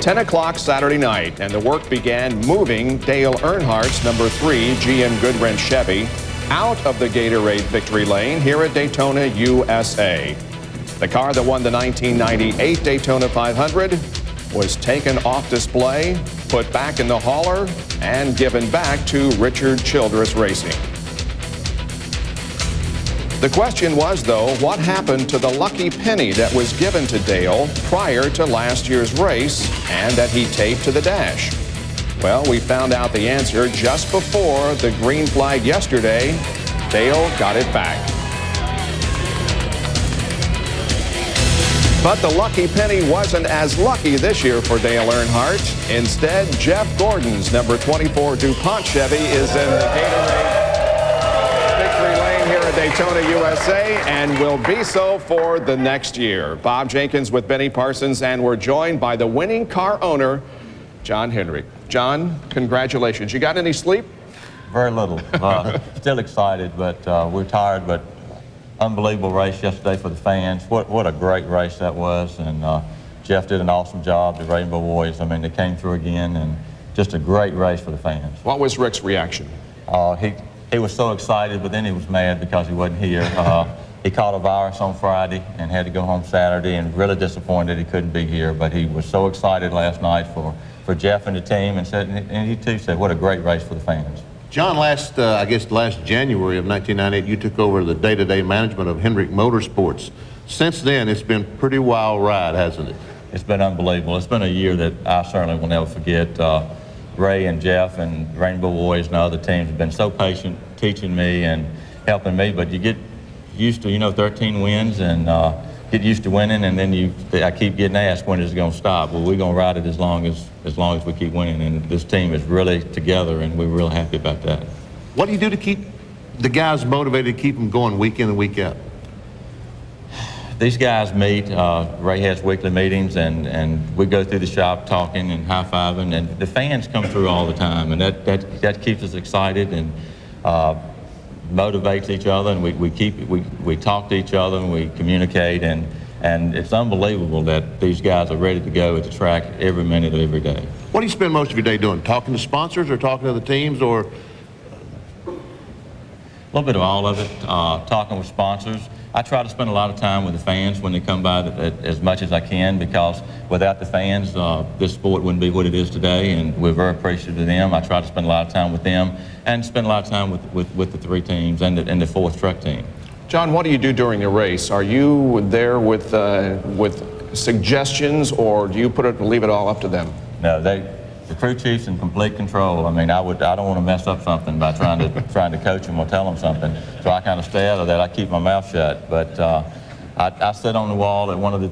10 o'clock Saturday night, and the work began moving Dale Earnhardt's number 3 GM Goodwrench Chevy out of the Gatorade victory lane here at Daytona USA. The car that won the 1998 Daytona 500 was taken off display, put back in the hauler, and given back to Richard Childress Racing. The question was, though, what happened to the lucky penny that was given to Dale prior to last year's race and that he taped to the dash? Well, we found out the answer just before the green flag yesterday. Dale got it back. But the lucky penny wasn't as lucky this year for Dale Earnhardt. Instead, Jeff Gordon's number 24 DuPont Chevy is in the Gatorade victory lane here at Daytona USA and will be so for the next year. Bob Jenkins with Benny Parsons, and we're joined by the winning car owner, John Hendrick. John, congratulations. You got any sleep? Very little. Still excited, but we're tired, but unbelievable race yesterday for the fans. What a great race that was, and Jeff did an awesome job, the Rainbow Boys. I mean, they came through again, and just a great race for the fans. What was Rick's reaction? He was so excited, but then he was mad because he wasn't here. He caught a virus on Friday and had to go home Saturday, and really disappointed he couldn't be here, but he was so excited last night for Jeff and the team, and he too said what a great race for the fans. John, last January of 1998, you took over the day-to-day management of Hendrick Motorsports. Since then, it's been a pretty wild ride, hasn't it? It's been unbelievable. It's been a year that I certainly will never forget. Ray and Jeff and Rainbow Boys and other teams have been so patient teaching me and helping me, but you get used to, 13 wins and get used to winning, and then I keep getting asked when is it going to stop. Well, we're going to ride it as long as we keep winning, and this team is really together, and we're real happy about that. What do you do to keep the guys motivated, to keep them going week in and week out? These guys meet. Ray has weekly meetings, and we go through the shop talking and high-fiving, and the fans come through all the time, and that keeps us excited and motivates each other, and we talk to each other and we communicate, and it's unbelievable that these guys are ready to go at the track every minute of every day. What do you spend most of your day doing? Talking to sponsors or talking to the teams, or? A little bit of all of it. Talking with sponsors. I try to spend a lot of time with the fans when they come by as much as I can, because without the fans, this sport wouldn't be what it is today, and we're very appreciative of them. I try to spend a lot of time with them and spend a lot of time with the 3 teams and the 4th truck team. John, what do you do during the race? Are you there with suggestions, or do you leave it all up to them? No, the crew chief's in complete control. I mean, I don't want to mess up something by trying to coach them or tell them something. So I kind of stay out of that. I keep my mouth shut. But I sit on the wall at one of the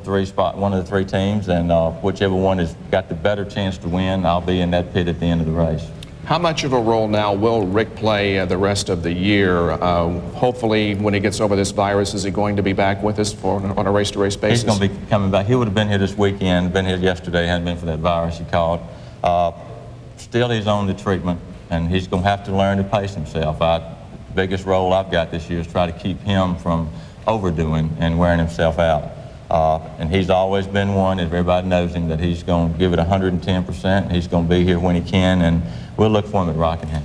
3 teams, and whichever one has got the better chance to win, I'll be in that pit at the end of the race. How much of a role now will Rick play the rest of the year? Hopefully, when he gets over this virus, is he going to be back with us on a race-to-race basis? He's going to be coming back. He would have been here this weekend, been here yesterday, hadn't been for that virus he caught. Still, he's on the treatment, and he's going to have to learn to pace himself. The biggest role I've got this year is try to keep him from overdoing and wearing himself out. And he's always been one, if everybody knows him, that he's going to give it 110%. He's going to be here when he can, and we'll look for him at Rockingham.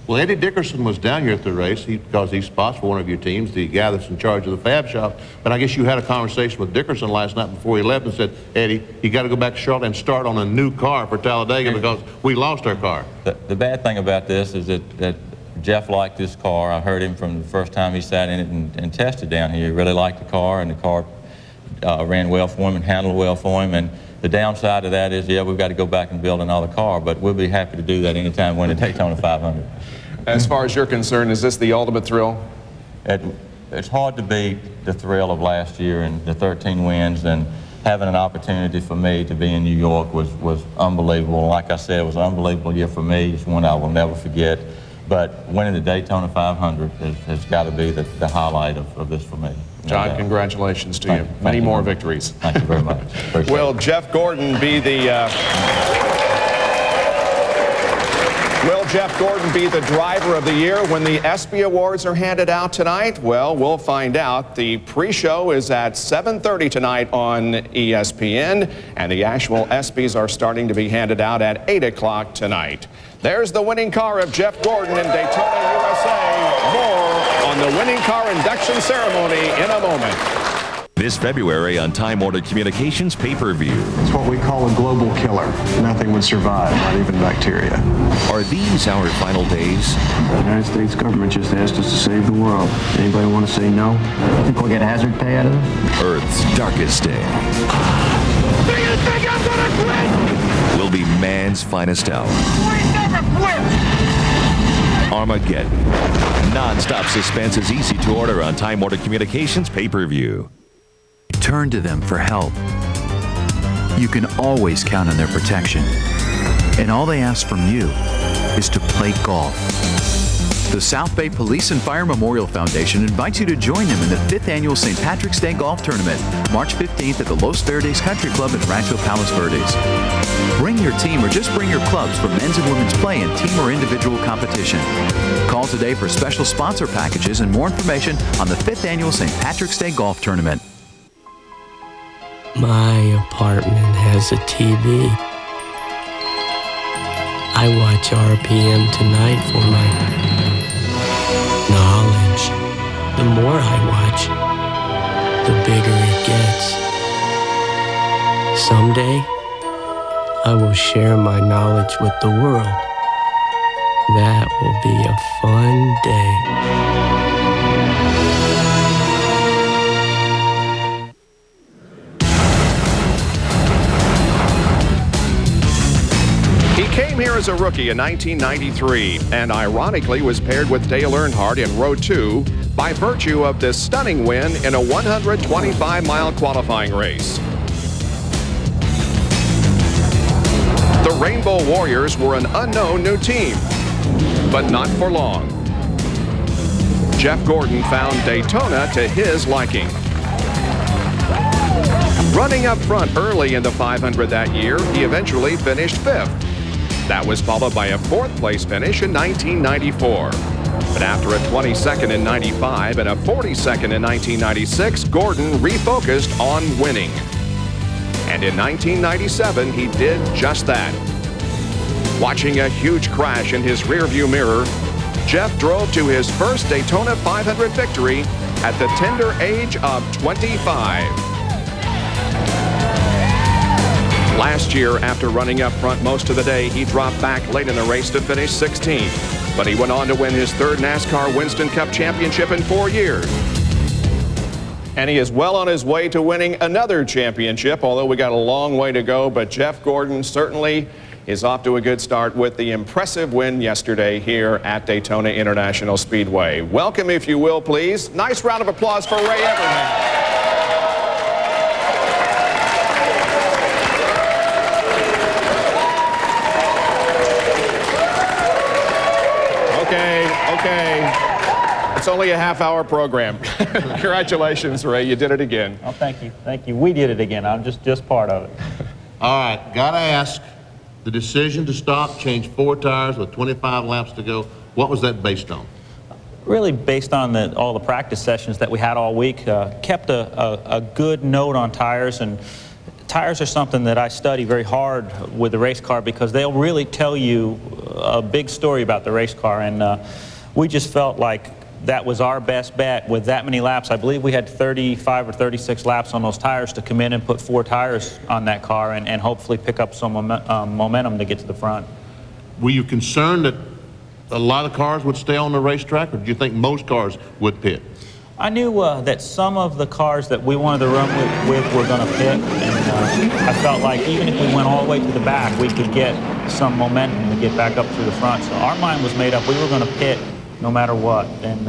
Well, Eddie Dickerson was down here at the race because he spots for one of your teams, the guy that's in charge of the fab shop. But I guess you had a conversation with Dickerson last night before he left and said, Eddie, you got to go back to Charlotte and start on a new car for Talladega because we lost our car. The bad thing about this is that Jeff liked this car. I heard him from the first time he sat in it and tested down here. He really liked the car, and the car ran well for him and handled well for him. And the downside of that is, yeah, we've got to go back and build another car, but we'll be happy to do that anytime we win the Daytona 500. As far as you're concerned, is this the ultimate thrill? It's hard to beat the thrill of last year and the 13 wins, and having an opportunity for me to be in New York was unbelievable. Like I said, it was an unbelievable year for me. It's one I will never forget. But winning the Daytona 500 has got to be the highlight of this for me. John, congratulations to you. Many more victories. Thank you very much. Appreciate Will it. Jeff Gordon be the Will Jeff Gordon be the driver of the year when the ESPY Awards are handed out tonight? Well, we'll find out. The pre-show is at 7:30 tonight on ESPN, and the actual ESPYs are starting to be handed out at 8 o'clock tonight. There's the winning car of Jeff Gordon in Daytona, USA. More on the winning car induction ceremony in a moment. This February on Time Warner Communications pay-per-view. It's what we call a global killer. Nothing would survive, not even bacteria. Are these our final days? The United States government just asked us to save the world. Anybody want to say no? Think we'll get hazard pay out of it? Earth's darkest day. Do you think I'm gonna quit? Will be man's finest hour. We never quit! Armageddon. Non-stop suspense is easy to order on Time Warner Communications pay-per-view. Turn to them for help. You can always count on their protection. And all they ask from you is to play golf. The South Bay Police and Fire Memorial Foundation invites you to join them in the 5th Annual St. Patrick's Day Golf Tournament, March 15th at the Los Verdes Country Club in Rancho Palos Verdes. Bring your team or just bring your clubs for men's and women's play in team or individual competition. Call today for special sponsor packages and more information on the 5th Annual St. Patrick's Day Golf Tournament. My apartment has a TV. I watch RPM tonight for my knowledge. The more I watch, the bigger it gets. Someday, I will share my knowledge with the world. That will be a fun day. Came here as a rookie in 1993 and ironically was paired with Dale Earnhardt in Row 2 by virtue of this stunning win in a 125-mile qualifying race. The Rainbow Warriors were an unknown new team, but not for long. Jeff Gordon found Daytona to his liking. Running up front early in the 500 that year, he eventually finished 5th. That was followed by a 4th place finish in 1994. But after a 22nd in 95 and a 42nd in 1996, Gordon refocused on winning. And in 1997, he did just that. Watching a huge crash in his rearview mirror, Jeff drove to his first Daytona 500 victory at the tender age of 25. Last year, after running up front most of the day, he dropped back late in the race to finish 16th. But he went on to win his 3rd NASCAR Winston Cup championship in 4 years. And he is well on his way to winning another championship, although we got a long way to go. But Jeff Gordon certainly is off to a good start with the impressive win yesterday here at Daytona International Speedway. Welcome, if you will, please. Nice round of applause for Ray Evernham. Okay. It's only a half-hour program. Congratulations, Ray. You did it again. Oh, thank you. Thank you. We did it again. I'm just part of it. All right, gotta ask, the decision to stop, change 4 tires with 25 laps to go, what was that based on? Really based on all the practice sessions that we had all week, kept a good note on tires, and tires are something that I study very hard with the race car because they'll really tell you a big story about the race car, and we just felt like that was our best bet with that many laps. I believe we had 35 or 36 laps on those tires to come in and put 4 tires on that car and hopefully pick up some momentum to get to the front. Were you concerned that a lot of cars would stay on the racetrack, or do you think most cars would pit? I knew that some of the cars that we wanted to run with were going to pit, and I felt like even if we went all the way to the back, we could get some momentum to get back up through the front. So our mind was made up. We were going to pit no matter what, and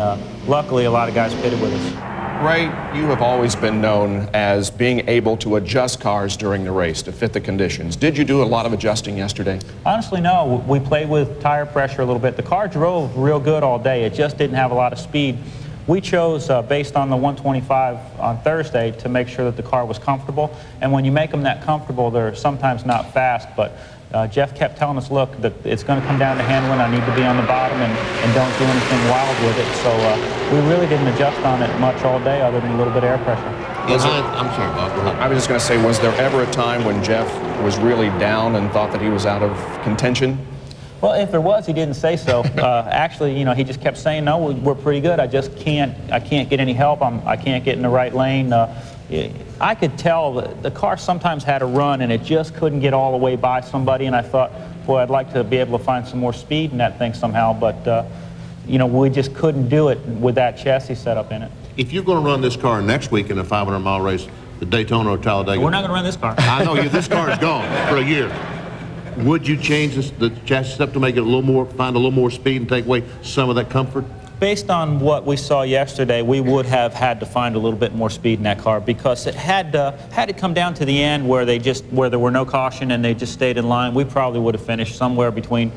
luckily a lot of guys pitted with us. Ray, you have always been known as being able to adjust cars during the race to fit the conditions. Did you do a lot of adjusting yesterday? Honestly, no. We played with tire pressure a little bit. The car drove real good all day. It just didn't have a lot of speed. We chose, based on the 125 on Thursday, to make sure that the car was comfortable. And when you make them that comfortable, they're sometimes not fast, but Jeff kept telling us, look, that it's going to come down to handling. I need to be on the bottom and don't do anything wild with it. So we really didn't adjust on it much all day other than a little bit of air pressure. I'm sorry, Bob. Go ahead. I was just going to say, was there ever a time when Jeff was really down and thought that he was out of contention? Well, if there was, he didn't say so. Actually, you know, he just kept saying, no, we're pretty good. I can't get any help. I can't get in the right lane. I could tell that the car sometimes had a run and it just couldn't get all the way by somebody, and I thought, boy, I'd like to be able to find some more speed in that thing somehow, but you know, we just couldn't do it with that chassis setup in it. If you're going to run this car next week in a 500-mile race, the Daytona or Talladega. We're not going to run this car. I know this car is gone for a year. Would you change the chassis setup to make it find a little more speed and take away some of that comfort? Based on what we saw yesterday, we would have had to find a little bit more speed in that car, because it had it come down to the end where there were no caution and they just stayed in line, we probably would have finished somewhere between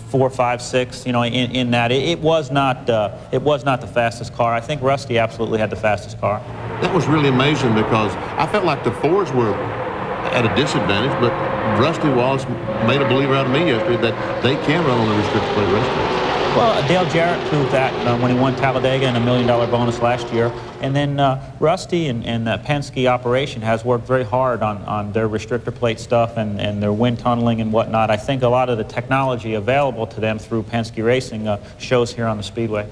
4, 5, 6. You know, in that it was not the fastest car. I think Rusty absolutely had the fastest car. That was really amazing, because I felt like the Fords were at a disadvantage, but Rusty Wallace made a believer out of me yesterday that they can run on the restricted plate racetrack. Well, Dale Jarrett proved that when he won Talladega and $1 million bonus last year. And then Rusty and the Penske operation has worked very hard on their restrictor plate stuff and their wind tunneling and whatnot. I think a lot of the technology available to them through Penske Racing shows here on the Speedway.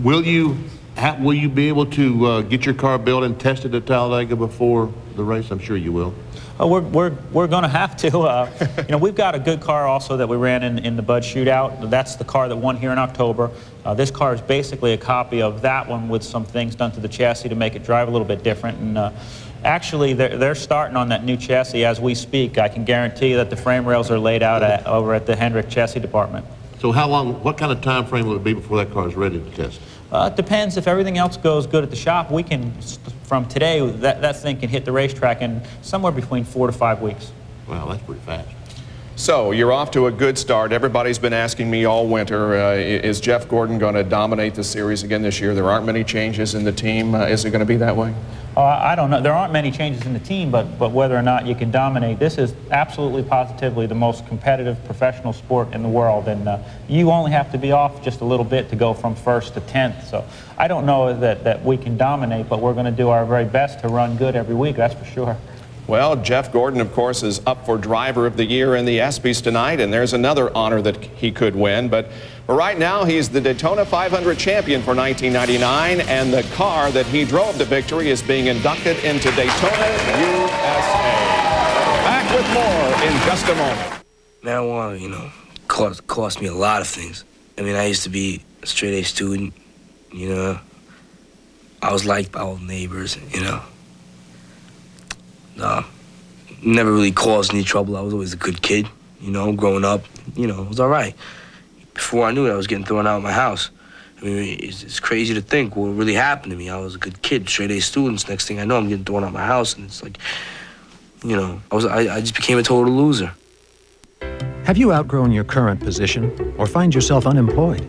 Will you be able to get your car built and tested at Talladega before the race? I'm sure you will. We're going to have to. You know, we've got a good car also that we ran in the Bud Shootout. That's the car that won here in October. This car is basically a copy of that one with some things done to the chassis to make it drive a little bit different. And actually, they're starting on that new chassis as we speak. I can guarantee you that the frame rails are laid out over at the Hendrick chassis department. So what kind of time frame will it be before that car is ready to test? It depends. If everything else goes good at the shop, we can, from today, that thing can hit the racetrack in somewhere between 4 to 5 weeks. Wow, that's pretty fast. So you're off to a good start. Everybody's been asking me all winter, is Jeff Gordon going to dominate the series again this year? There aren't many changes in the team. Is it going to be that way? I don't know. There aren't many changes in the team, but whether or not you can dominate, this is absolutely positively the most competitive professional sport in the world, and you only have to be off just a little bit to go from 1st to 10th. So I don't know that we can dominate, but we're going to do our very best to run good every week, that's for sure. Well, Jeff Gordon, of course, is up for Driver of the Year in the ESPYs tonight, and there's another honor that he could win. But for right now, he's the Daytona 500 champion for 1999, and the car that he drove to victory is being inducted into Daytona USA. Back with more in just a moment. Marijuana, you know, cost me a lot of things. I mean, I used to be a straight-A student, you know. I was liked by all the neighbors, you know. Never really caused any trouble. I was always a good kid, you know, growing up, you know, it was all right. Before I knew it, I was getting thrown out of my house. I mean, it's crazy to think what really happened to me. I was a good kid, straight-A students. Next thing I know, I'm getting thrown out of my house, and it's like, you know, I just became a total loser. Have you outgrown your current position or find yourself unemployed?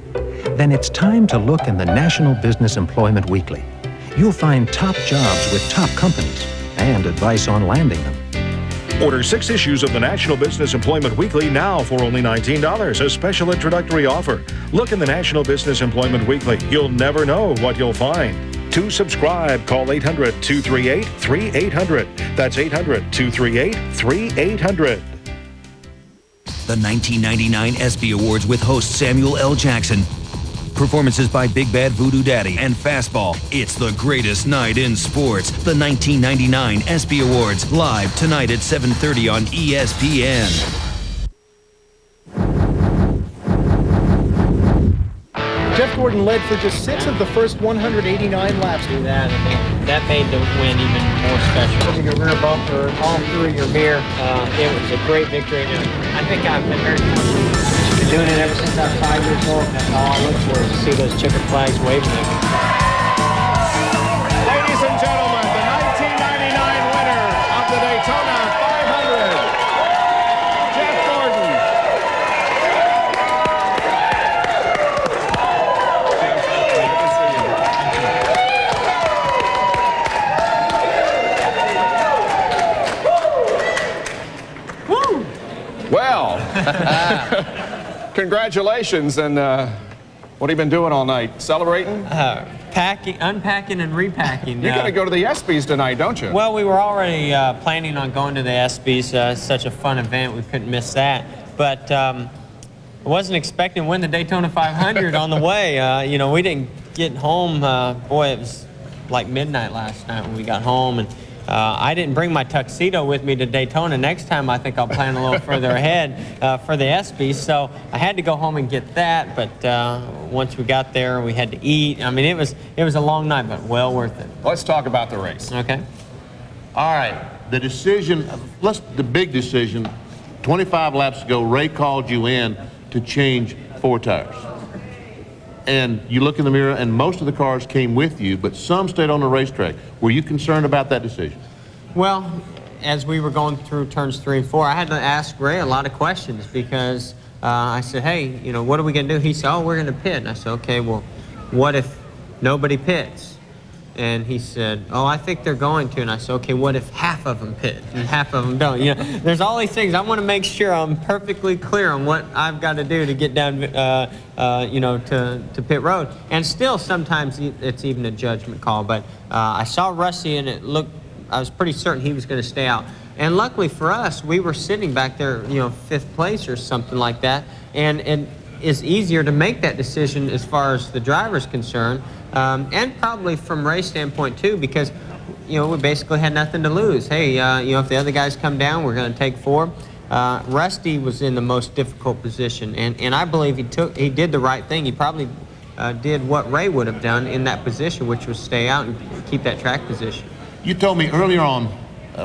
Then it's time to look in the National Business Employment Weekly. You'll find top jobs with top companies and advice on landing them. Order 6 issues of the National Business Employment Weekly now for only $19, a special introductory offer. Look in the National Business Employment Weekly. You'll never know what you'll find. To subscribe, call 800-238-3800. That's 800-238-3800. The 1999 ESPY Awards with host Samuel L. Jackson. Performances by Big Bad Voodoo Daddy and Fastball. It's the greatest night in sports. The 1999 ESPY Awards, live tonight at 7:30 on ESPN. Jeff Gordon led for just 6 of the first 189 laps. That made the win even more special. Your rear bumper, all through your mirror. It was a great victory. I think I've been very fortunate. Been doing it ever since I was 5 years old. That's all I look for is to see those checkered flags waving. Ladies and gentlemen, the 1999 winner of the Daytona 500, Jeff Gordon. Congratulations, and what have you been doing all night? Celebrating? Packing, unpacking, and repacking. You're going to go to the ESPYs tonight, don't you? Well, we were already planning on going to the ESPYs. It's such a fun event, we couldn't miss that. But I wasn't expecting to win the Daytona 500 on the way. You know, we didn't get home. Boy, it was like midnight last night when we got home, and I didn't bring my tuxedo with me to Daytona. Next time, I think I'll plan a little further ahead for the ESPYs. So I had to go home and get that. But once we got there, we had to eat. I mean, it was a long night, but well worth it. Let's talk about the race. Okay. All right. The decision, the big decision, 25 laps ago, Ray called you in to change 4 tires. And you look in the mirror, and most of the cars came with you, but some stayed on the racetrack. Were you concerned about that decision? Well, as we were going through turns 3 and 4, I had to ask Ray a lot of questions because I said, hey, you know, what are we going to do? He said, oh, we're going to pit. And I said, okay, well, what if nobody pits? And he said, oh, I think they're going to. And I said, okay, what if half of them pit and half of them don't? You know, there's all these things. I want to make sure I'm perfectly clear on what I've got to do to get down, you know, to pit road. And still, sometimes it's even a judgment call. But I saw Rusty, and it looked, I was pretty certain he was going to stay out. And luckily for us, we were sitting back there, you know, 5th place or something like that. And it's easier to make that decision as far as the driver's concerned. And probably from Ray's standpoint too, because you know we basically had nothing to lose. Hey, you know, if the other guys come down, we're going to take 4. Rusty was in the most difficult position, and I believe he did the right thing. He probably did what Ray would have done in that position, which was stay out and keep that track position. You told me earlier on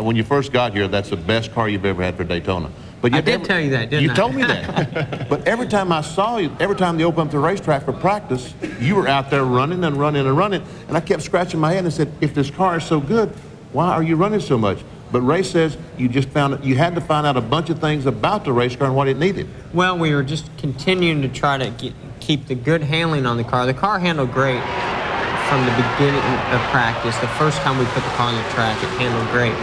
when you first got here that's the best car you've ever had for Daytona. But I did tell you that, didn't I? You told me that. But every time I saw you, every time they opened up the racetrack for practice, you were out there running and running and running. And I kept scratching my head and said, if this car is so good, why are you running so much? But Ray says you just you had to find out a bunch of things about the race car and what it needed. Well, we were just continuing to try to keep the good handling on the car. The car handled great from the beginning of practice. The first time we put the car on the track, it handled great.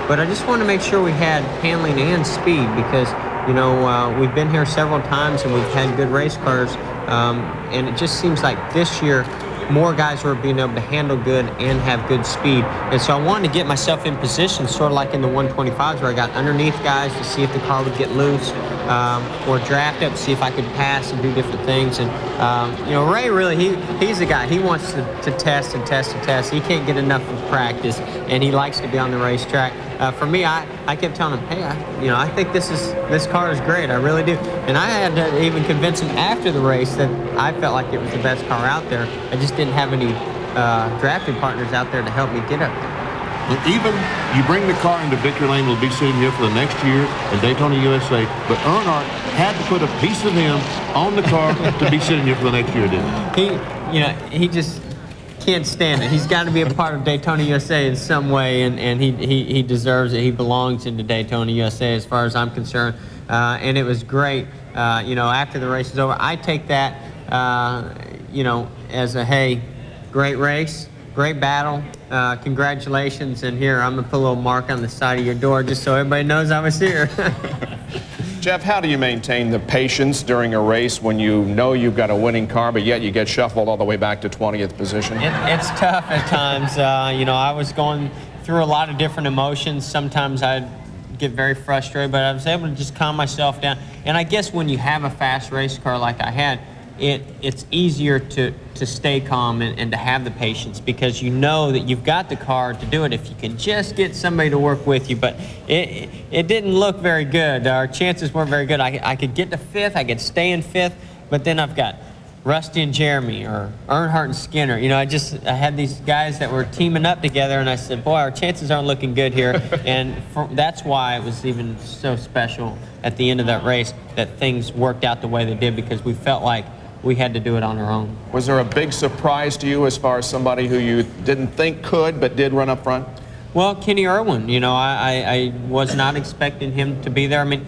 But I just wanted to make sure we had handling and speed because, you know, we've been here several times and we've had good race cars. And it just seems like this year, more guys were being able to handle good and have good speed. And so I wanted to get myself in position, sort of like in the 125s where I got underneath guys to see if the car would get loose or draft up, see if I could pass and do different things. And, you know, Ray really, he's the guy. He wants to test and test and test. He can't get enough of practice, and he likes to be on the racetrack. For me, I kept telling him, hey, I think this car is great. I really do. And I had to even convince him after the race that I felt like it was the best car out there. I just didn't have any drafting partners out there to help me get up there. But even you bring the car into victory lane, will be sitting here for the next year in Daytona USA. But Earnhardt had to put a piece of him on the car to be sitting here for the next year, didn't he? He just can't stand it. He's got to be a part of Daytona USA in some way, and he deserves it. He belongs into Daytona USA as far as I'm concerned. And it was great. After the race is over, I take that, as a, hey, great race, great battle, congratulations, and here, I'm going to put a little mark on the side of your door just so everybody knows I was here. Jeff, how do you maintain the patience during a race when you know you've got a winning car, but yet you get shuffled all the way back to 20th position? It's tough at times. I was going through a lot of different emotions. Sometimes I'd get very frustrated, but I was able to just calm myself down. And I guess when you have a fast race car like I had, it's easier to stay calm and to have the patience because you know that you've got the car to do it if you can just get somebody to work with you. But it didn't look very good. Our chances weren't very good. I could get to 5th, I could stay in 5th, but then I've got Rusty and Jeremy or Earnhardt and Skinner. I had these guys that were teaming up together, and I said, boy, our chances aren't looking good here. And that's why it was even so special at the end of that race that things worked out the way they did because we felt like we had to do it on our own. Was there a big surprise to you as far as somebody who you didn't think could but did run up front? Well, Kenny Irwin, I was not expecting him to be there. I mean,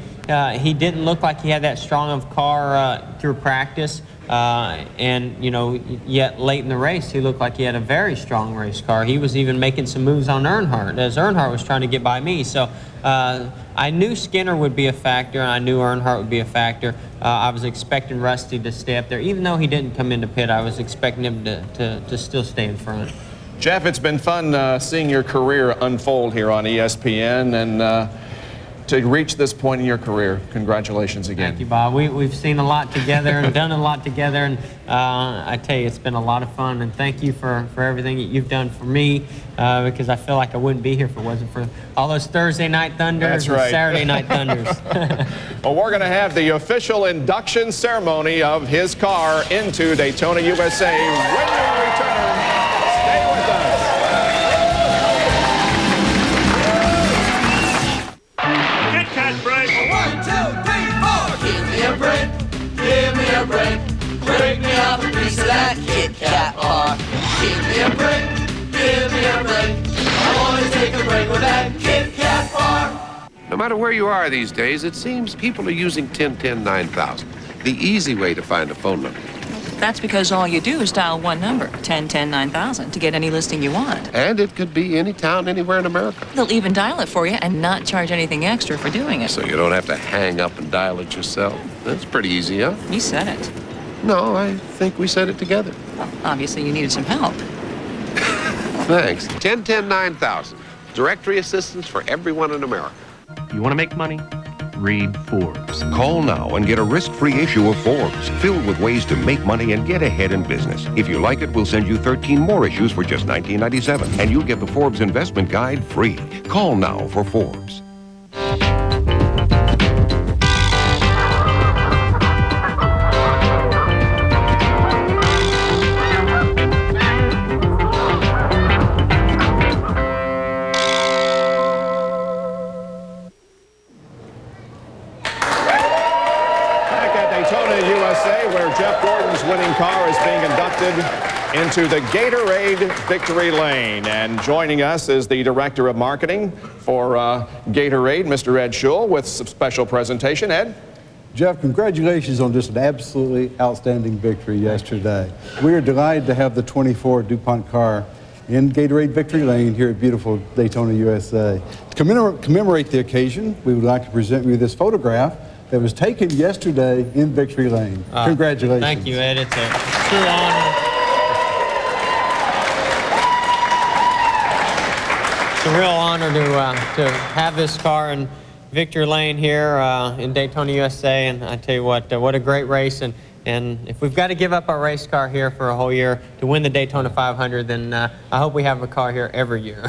he didn't look like he had that strong of car through practice, And, you know, yet late in the race, he looked like he had a very strong race car. He was even making some moves on Earnhardt as Earnhardt was trying to get by me. So I knew Skinner would be a factor, and I knew Earnhardt would be a factor. I was expecting Rusty to stay up there. Even though he didn't come into pit, I was expecting him to still stay in front. Jeff, it's been fun seeing your career unfold here on ESPN, and to reach this point in your career, congratulations again. Thank you, Bob. We've seen a lot together and done a lot together, and I tell you, it's been a lot of fun, and thank you for everything that you've done for me, because I feel like I wouldn't be here if it wasn't for all those Thursday night thunders and Saturday night thunders. Well, we're going to have the official induction ceremony of his car into Daytona USA when we return. Stay with us. Break. 1, 2, 3, 4. Give me a break. Give me a break. Break me off a piece of that Kit Kat bar. Give me a break. Give me a break. I want to take a break with that Kit Kat bar. No matter where you are these days, it seems people are using 1010-9000, the easy way to find a phone number. That's because all you do is dial one number, 1010-9000, to get any listing you want. And it could be any town, anywhere in America. They'll even dial it for you and not charge anything extra for doing it. So you don't have to hang up and dial it yourself. That's pretty easy, huh? You said it. No, I think we said it together. Well, obviously you needed some help. Thanks. 1010-9000, directory assistance for everyone in America. You want to make money? Read Forbes. Call now and get a risk-free issue of Forbes, filled with ways to make money and get ahead in business. If you like it, we'll send you 13 more issues for just $19.97, and you'll get the Forbes Investment Guide free. Call now for Forbes. Jeff Gordon's winning car is being inducted into the Gatorade Victory Lane. And joining us is the Director of Marketing for Gatorade, Mr. Ed Schul, with some special presentation. Ed? Jeff, congratulations on just an absolutely outstanding victory yesterday. We are delighted to have the 24 DuPont car in Gatorade Victory Lane here at beautiful Daytona, USA. To commemorate the occasion, we would like to present you this photograph that was taken yesterday in Victory Lane. Congratulations. Thank you, Ed. It's a true honor. It's a real honor to have this car in Victory Lane here in Daytona, USA. And I tell you what a great race. And if we've got to give up our race car here for a whole year to win the Daytona 500, then I hope we have a car here every year.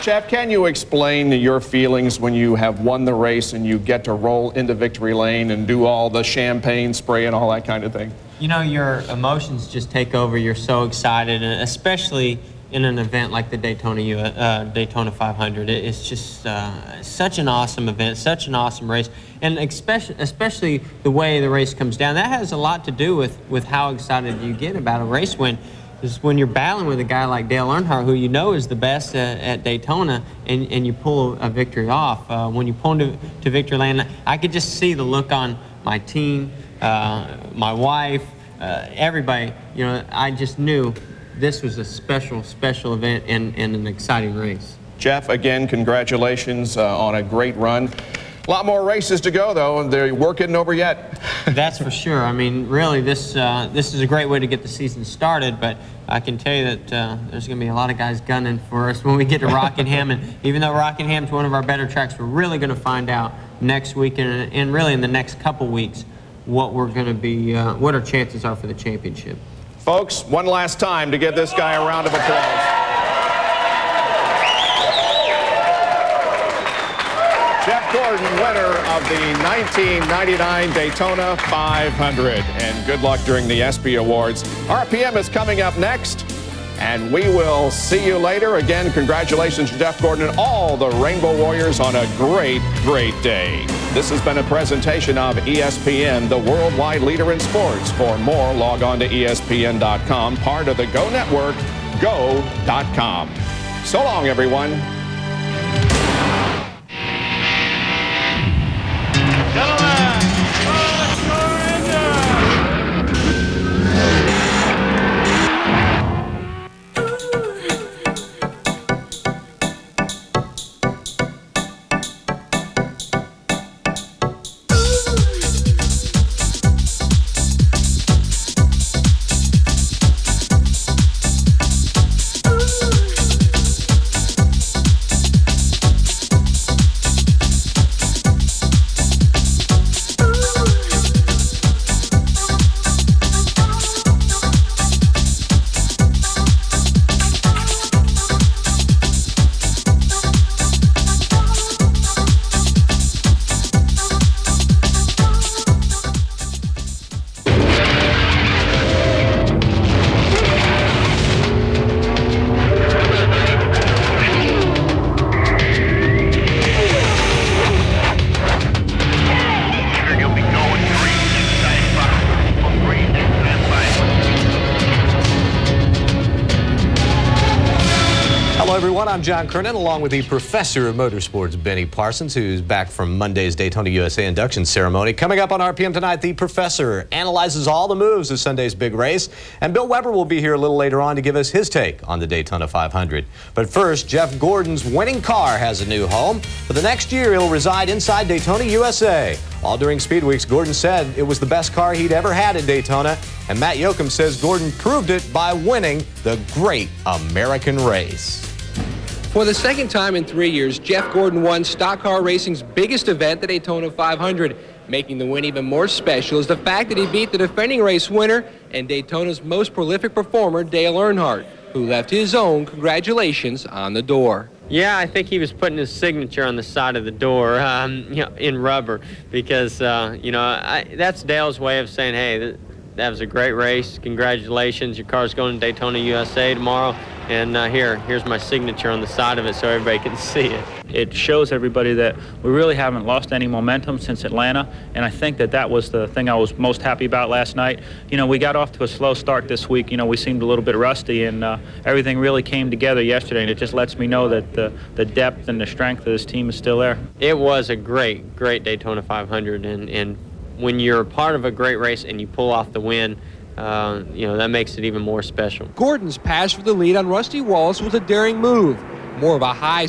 Jeff, can you explain your feelings when you have won the race and you get to roll into Victory Lane and do all the champagne spray and all that kind of thing? You know, your emotions just take over. You're so excited, and especially in an event like the Daytona 500. It's just such an awesome event, such an awesome race, and especially the way the race comes down. That has a lot to do with how excited you get about a race win. Is when you're battling with a guy like Dale Earnhardt, who you know is the best at Daytona, and you pull a victory off. When you pull into Victory Lane, I could just see the look on my team, my wife, everybody. You know, I just knew this was a special event and an exciting race. Jeff, again, congratulations on a great run. A lot more races to go, though, and the work isn't over yet. That's for sure. I mean, really, this is a great way to get the season started, but I can tell you that there's going to be a lot of guys gunning for us when we get to Rockingham, and even though Rockingham's one of our better tracks, we're really going to find out next week and really in the next couple weeks what we're going to be, what our chances are for the championship. Folks, one last time to give this guy a round of applause. Jeff Gordon, winner of the 1999 Daytona 500. And good luck during the ESPY Awards. RPM is coming up next, and we will see you later. Again, congratulations to Jeff Gordon and all the Rainbow Warriors on a great, great day. This has been a presentation of ESPN, the worldwide leader in sports. For more, log on to ESPN.com, part of the Go Network, go.com. So long, everyone. everyone. I'm John Kernan, along with the professor of motorsports, Benny Parsons, who's back from Monday's Daytona USA induction ceremony. Coming up on RPM tonight, the professor analyzes all the moves of Sunday's big race, and Bill Weber will be here a little later on to give us his take on the Daytona 500. But first, Jeff Gordon's winning car has a new home. For the next year, it'll reside inside Daytona USA. All during Speed Weeks, Gordon said it was the best car he'd ever had at Daytona, and Matt Yoakum says Gordon proved it by winning the Great American Race. For the second time in 3 years, Jeff Gordon won stock car racing's biggest event, the Daytona 500. Making the win even more special is the fact that he beat the defending race winner and Daytona's most prolific performer, Dale Earnhardt, who left his own congratulations on the door. Yeah, I think he was putting his signature on the side of the door, in rubber, because, that's Dale's way of saying, hey, that was a great race. Congratulations. Your car's going to Daytona USA tomorrow. And here's my signature on the side of it so everybody can see it. It shows everybody that we really haven't lost any momentum since Atlanta, and I think that was the thing I was most happy about last night. We got off to a slow start this week. We seemed a little bit rusty, and everything really came together yesterday, and it just lets me know that the depth and the strength of this team is still there. It was a great Daytona 500, and when you're part of a great race and you pull off the win, that makes it even more special. Gordon's pass for the lead on Rusty Wallace was a daring move, more of a high